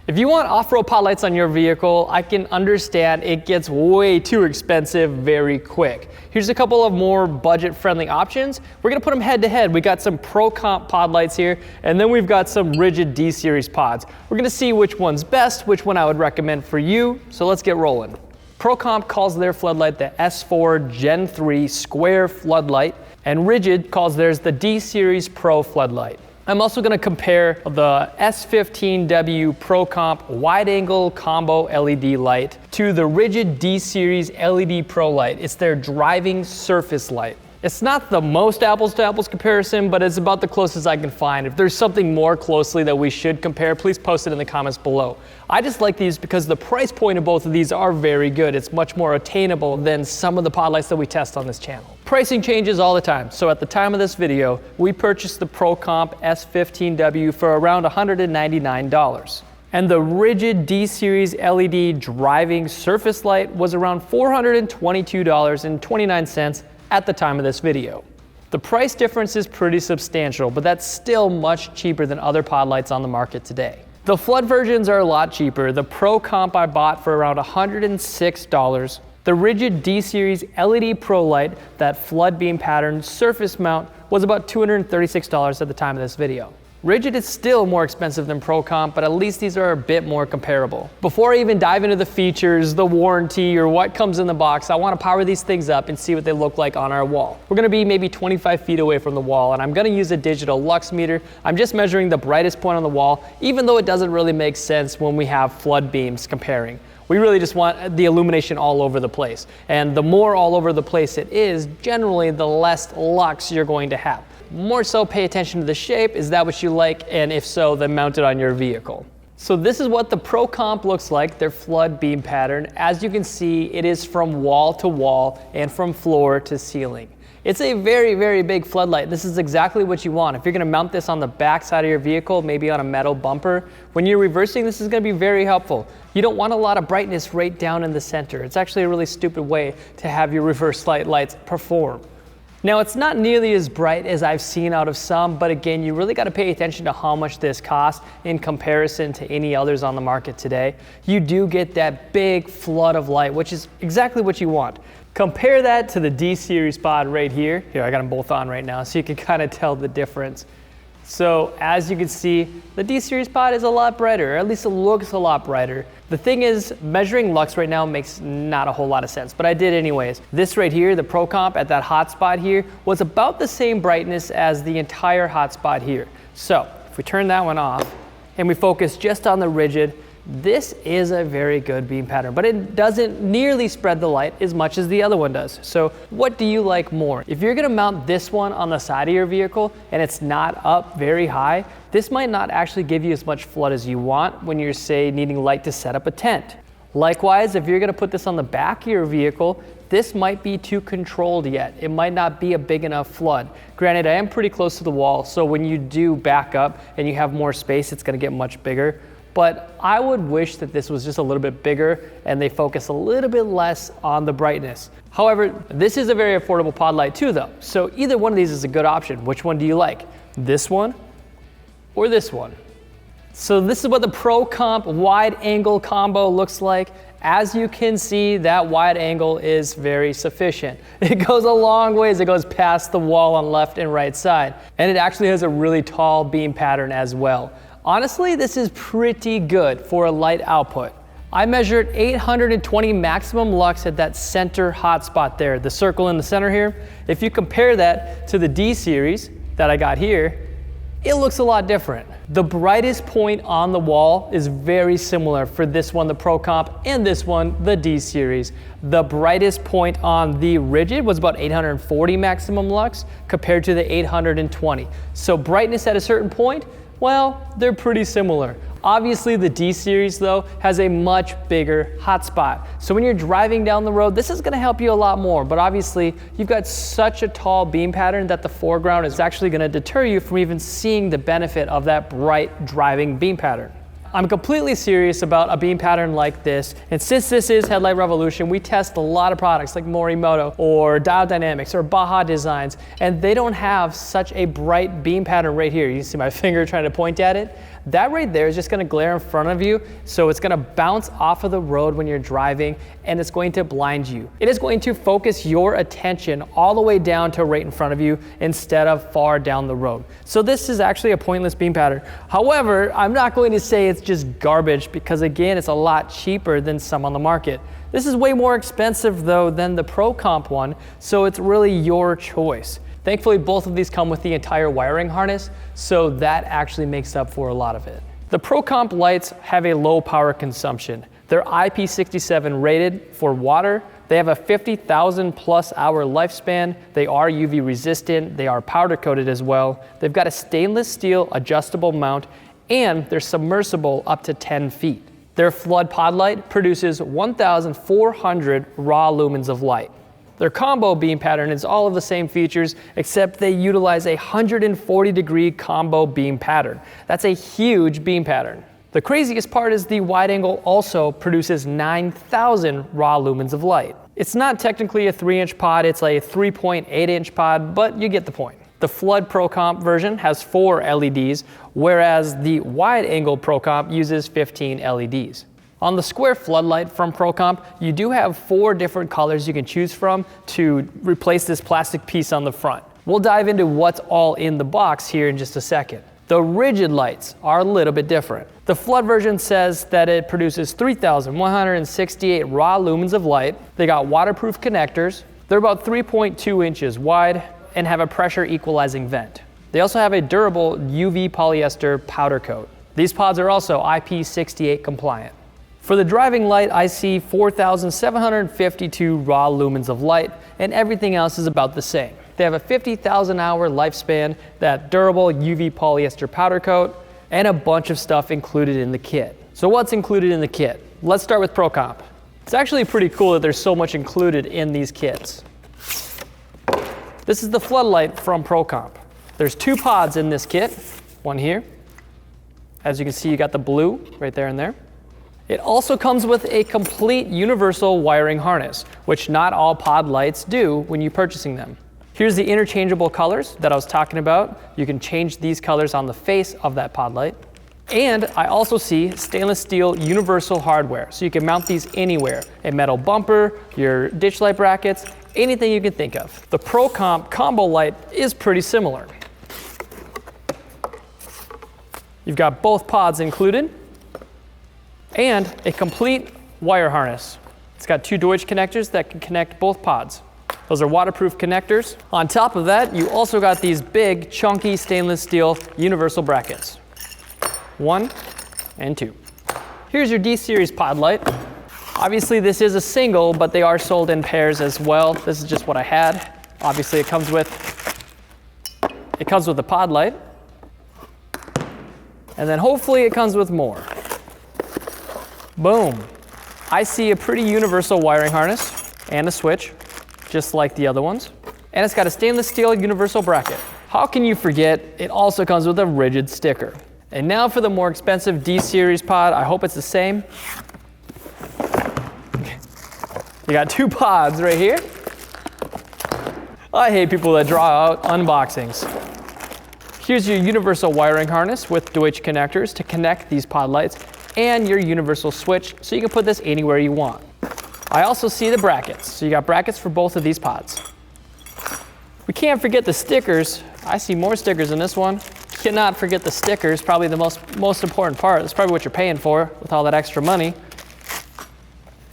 If you want off-road pod lights on your vehicle, I can understand it gets way too expensive very quick. Here's a couple of more budget-friendly options. We're gonna put them head to head. We got some Pro Comp pod lights here, and then we've got some rigid D-Series pods. We're gonna see which one's best, which one I would recommend for you, so let's get rolling. Pro Comp calls their floodlight the S4 Gen 3 Square Floodlight, and Rigid calls theirs the D-Series Pro Floodlight. I'm also going to compare the S15W Pro Comp Wide Angle Combo LED light to the Rigid D-Series LED Pro light. It's their driving surface light. It's not the most apples to apples comparison, but it's about the closest I can find. If there's something more closely that we should compare, please post it in the comments below. I just like these because the price point of both of these are very good. It's much more attainable than some of the pod lights that we test on this channel. Pricing changes all the time, so at the time of this video, we purchased the Pro Comp S15W for around $199. And the Rigid D-Series LED driving surface light was around $422.29 at the time of this video. The price difference is pretty substantial, but that's still much cheaper than other pod lights on the market today. The flood versions are a lot cheaper. The Pro Comp I bought for around $106. The Rigid D-Series LED Pro light, that flood beam pattern surface mount, was about $236 at the time of this video. Rigid is still more expensive than Pro Comp, but at least these are a bit more comparable. Before I even dive into the features, the warranty, or what comes in the box, I want to power these things up and see what they look like on our wall. We're going to be maybe 25 feet away from the wall, and I'm going to use a digital lux meter. I'm just measuring the brightest point on the wall, even though it doesn't really make sense when we have flood beams comparing. We really just want the illumination all over the place. And the more all over the place it is, generally the less lux you're going to have. More so, pay attention to the shape. Is that what you like? And if so, then mount it on your vehicle. So this is what the Pro Comp looks like, their flood beam pattern. As you can see, it is from wall to wall and from floor to ceiling. It's a very, very big floodlight. This is exactly what you want. If you're gonna mount this on the back side of your vehicle, maybe on a metal bumper, when you're reversing, this is gonna be very helpful. You don't want a lot of brightness right down in the center. It's actually a really stupid way to have your reverse lights perform. Now, it's not nearly as bright as I've seen out of some, but again, you really got to pay attention to how much this costs in comparison to any others on the market today. You do get that big flood of light, which is exactly what you want. Compare that to the D-Series pod right here. Here, I got them both on right now, so you can kind of tell the difference. So as you can see, the D-Series pod is a lot brighter, or at least it looks a lot brighter. The thing is, measuring lux right now makes not a whole lot of sense, but I did anyways. This right here, the Pro Comp at that hot spot here, was about the same brightness as the entire hot spot here. So if we turn that one off and we focus just on the Rigid, this is a very good beam pattern, but it doesn't nearly spread the light as much as the other one does. So what do you like more? If you're gonna mount this one on the side of your vehicle and it's not up very high, this might not actually give you as much flood as you want when you're, say, needing light to set up a tent. Likewise, if you're gonna put this on the back of your vehicle, this might be too controlled yet. It might not be a big enough flood. Granted, I am pretty close to the wall, so when you do back up and you have more space, it's gonna get much bigger. But I would wish that this was just a little bit bigger and they focus a little bit less on the brightness. However, this is a very affordable pod light too though. So either one of these is a good option. Which one do you like? This one or this one? So this is what the Pro Comp wide angle combo looks like. As you can see, that wide angle is very sufficient. It goes a long ways. It goes past the wall on left and right side. And it actually has a really tall beam pattern as well. Honestly, this is pretty good for a light output. I measured 820 maximum lux at that center hotspot there, the circle in the center here. If you compare that to the D-Series that I got here, it looks a lot different. The brightest point on the wall is very similar for this one, the Pro Comp, and this one, the D-Series. The brightest point on the Rigid was about 840 maximum lux compared to the 820. So brightness at a certain point, well, they're pretty similar. Obviously, the D-Series, though, has a much bigger hotspot. So when you're driving down the road, this is gonna help you a lot more. But obviously, you've got such a tall beam pattern that the foreground is actually gonna deter you from even seeing the benefit of that bright driving beam pattern. I'm completely serious about a beam pattern like this, and since this is Headlight Revolution, we test a lot of products like Morimoto or Dial Dynamics or Baja Designs, and they don't have such a bright beam pattern right here. You can see my finger trying to point at it. That right there is just gonna glare in front of you, so it's gonna bounce off of the road when you're driving, and it's going to blind you. It is going to focus your attention all the way down to right in front of you instead of far down the road. So this is actually a pointless beam pattern. However, I'm not going to say it's just garbage because again, it's a lot cheaper than some on the market. This is way more expensive though than the Pro Comp one, so it's really your choice. Thankfully, both of these come with the entire wiring harness, so that actually makes up for a lot of it. The Pro Comp lights have a low power consumption. They're IP67 rated for water. They have a 50,000 plus hour lifespan. They are UV resistant. They are powder coated as well. They've got a stainless steel adjustable mount, and they're submersible up to 10 feet. Their flood pod light produces 1,400 raw lumens of light. Their combo beam pattern is all of the same features, except they utilize a 140-degree combo beam pattern. That's a huge beam pattern. The craziest part is the wide angle also produces 9,000 raw lumens of light. It's not technically a 3-inch pod, it's a 3.8-inch pod, but you get the point. The Flood Pro Comp version has 4 LEDs, whereas the wide angle Pro Comp uses 15 LEDs. On the square floodlight from Pro Comp, you do have 4 different colors you can choose from to replace this plastic piece on the front. We'll dive into what's all in the box here in just a second. The rigid lights are a little bit different. The flood version says that it produces 3,168 raw lumens of light. They got waterproof connectors. They're about 3.2 inches wide and have a pressure equalizing vent. They also have a durable UV polyester powder coat. These pods are also IP68 compliant. For the driving light, I see 4,752 raw lumens of light, and everything else is about the same. They have a 50,000 hour lifespan, that durable UV polyester powder coat, and a bunch of stuff included in the kit. So what's included in the kit? Let's start with Pro Comp. It's actually pretty cool that there's so much included in these kits. This is the floodlight from Pro Comp. There's 2 pods in this kit, one here. As you can see, you got the blue right there and there. It also comes with a complete universal wiring harness, which not all pod lights do when you're purchasing them. Here's the interchangeable colors that I was talking about. You can change these colors on the face of that pod light. And I also see stainless steel universal hardware, so you can mount these anywhere. A metal bumper, your ditch light brackets, anything you can think of. The Pro Comp combo light is pretty similar. You've got both pods included, and a complete wire harness. It's got 2 Deutsch connectors that can connect both pods. Those are waterproof connectors. On top of that, you also got these big, chunky stainless steel universal brackets. 1 and 2. Here's your D-Series pod light. Obviously this is a single, but they are sold in pairs as well. This is just what I had. Obviously it comes with the pod light. And then hopefully it comes with more. Boom. I see a pretty universal wiring harness and a switch, just like the other ones. And it's got a stainless steel universal bracket. How can you forget? It also comes with a rigid sticker. And now for the more expensive D-Series pod. I hope it's the same. You got 2 pods right here. I hate people that draw out unboxings. Here's your universal wiring harness with Deutsch connectors to connect these pod lights, and your universal switch, so you can put this anywhere you want. I also see the brackets, so you got brackets for both of these pods. We can't forget the stickers. I see more stickers in this one. Cannot forget the stickers, probably the most important part. That's probably what you're paying for with all that extra money.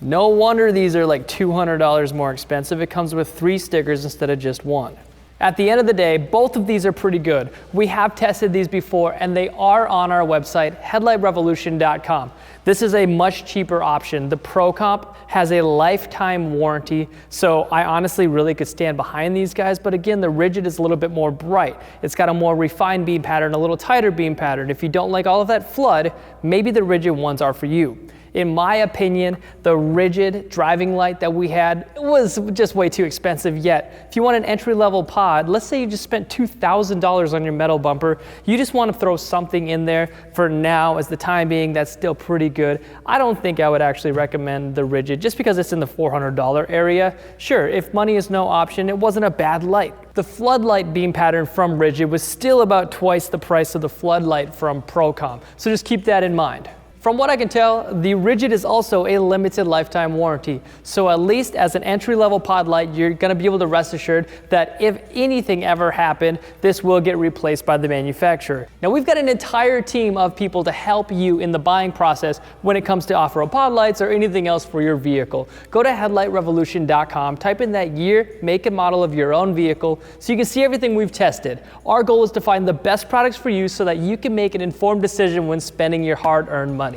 No wonder these are like $200 more expensive. It comes with 3 stickers instead of just 1. At the end of the day, both of these are pretty good. We have tested these before, and they are on our website, headlightrevolution.com. This is a much cheaper option. The Pro Comp has a lifetime warranty, so I honestly really could stand behind these guys, but again, the rigid is a little bit more bright. It's got a more refined beam pattern, a little tighter beam pattern. If you don't like all of that flood, maybe the rigid ones are for you. In my opinion, the rigid driving light that we had was just way too expensive yet. If you want an entry-level pod, let's say you just spent $2,000 on your metal bumper, you just want to throw something in there for now as the time being that's still pretty good. I don't think I would actually recommend the rigid just because it's in the $400 area. Sure, if money is no option, it wasn't a bad light. The floodlight beam pattern from rigid was still about twice the price of the floodlight from Procom, so just keep that in mind. From what I can tell, the rigid is also a limited lifetime warranty. So at least as an entry-level pod light, you're gonna be able to rest assured that if anything ever happened, this will get replaced by the manufacturer. Now we've got an entire team of people to help you in the buying process when it comes to off-road pod lights or anything else for your vehicle. Go to headlightrevolution.com, type in that year, make and model of your own vehicle so you can see everything we've tested. Our goal is to find the best products for you so that you can make an informed decision when spending your hard-earned money.